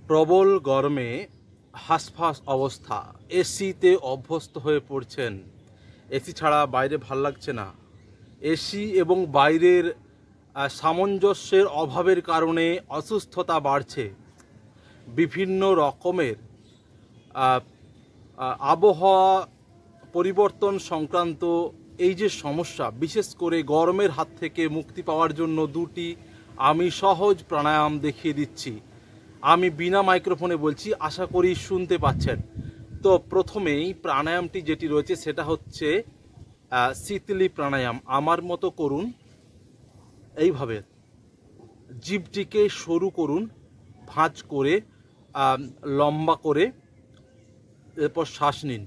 প্রবল গরমে হাঁসফাঁস অবস্থা, এসিতে অভ্যস্ত হয়ে পড়ছেন, এসি ছাড়া বাইরে ভাল লাগছে না। এসি এবং বাইরের সামঞ্জস্যের অভাবের কারণে অসুস্থতা বাড়ছে। বিভিন্ন রকমের আবহাওয়া পরিবর্তন সংক্রান্ত এই যে সমস্যা, বিশেষ করে গরমের হাত থেকে মুক্তি পাওয়ার জন্য দুটি আমি সহজ প্রাণায়াম দেখিয়ে দিচ্ছি। আমি বিনা মাইক্রোফোনে বলছি, আশা করি শুনতে পাচ্ছেন। তো প্রথমেই প্রাণায়ামটি যেটি রয়েছে সেটা হচ্ছে শীতলী প্রাণায়াম। আমার মতো করুন, এইভাবে জিভটিকে সরু করুন, ভাঁজ করে লম্বা করে, এরপর শ্বাস নিন।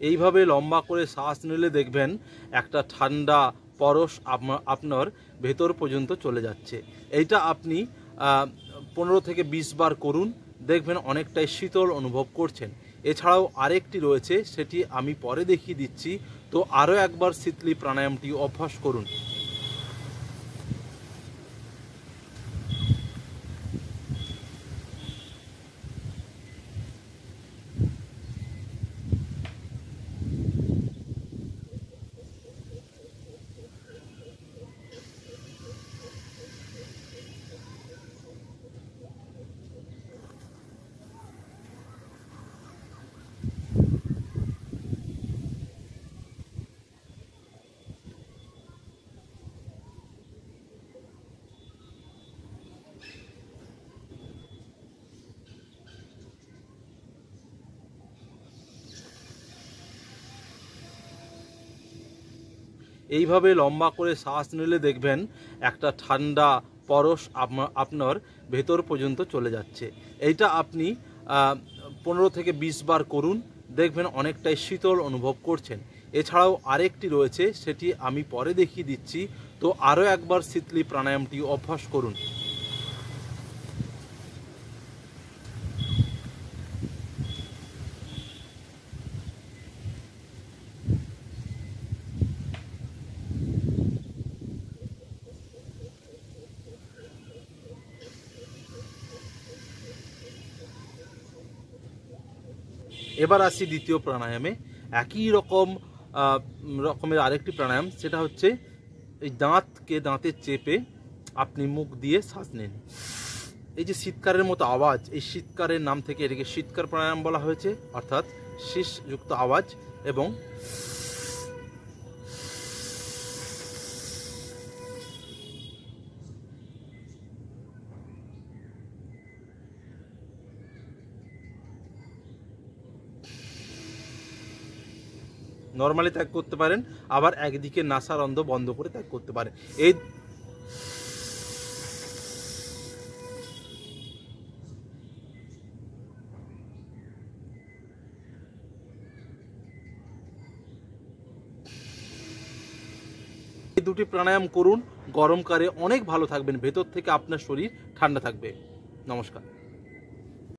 এইভাবে লম্বা করে শ্বাস নিলে দেখবেন একটা ঠান্ডা পরশ আপনার ভেতর পর্যন্ত চলে যাচ্ছে। এইটা আপনি 15 থেকে 20 বার করুন, দেখবেন অনেকটাই শীতল অনুভব করছেন। এছাড়াও আরেকটি রয়েছে, সেটি আমি পরে দেখিয়ে দিচ্ছি। তো আরও একবার শীতলী প্রাণায়ামটি অভ্যাস করুন। এইভাবে লম্বা করে শ্বাস নিলে দেখবেন একটা ঠান্ডা পরশ আপনার ভেতর পর্যন্ত চলে যাচ্ছে। এইটা আপনি 15 থেকে 20 বার করুন, দেখবেন অনেকটাই শীতল অনুভব করছেন। এছাড়াও আরেকটি রয়েছে, সেটি আমি পরে দেখিয়ে দিচ্ছি। তো আরও একবার শীতলী প্রাণায়ামটি অভ্যাস করুন। এবার আসি দ্বিতীয় প্রাণায়ামে। একই রকমের আরেকটি প্রাণায়াম, সেটা হচ্ছে এই দাঁতে চেপে আপনি মুখ দিয়ে শ্বাস নিন। এই যে শীতকারের মতো আওয়াজ, এই শীতকারের নাম থেকে এটাকে শীতকার প্রাণায়াম বলা হয়েছে, অর্থাৎ শীষযুক্ত আওয়াজ। এবং নর্মালি ত্যাগ করতে পারেন, আবার একদিকে নাসারন্ধ্র বন্ধ করে ত্যাগ করতে পারেন। এই দুটি প্রাণায়াম করুন, গরমকালে অনেক ভালো থাকবেন, ভেতর থেকে আপনার শরীর ঠান্ডা থাকবে। নমস্কার।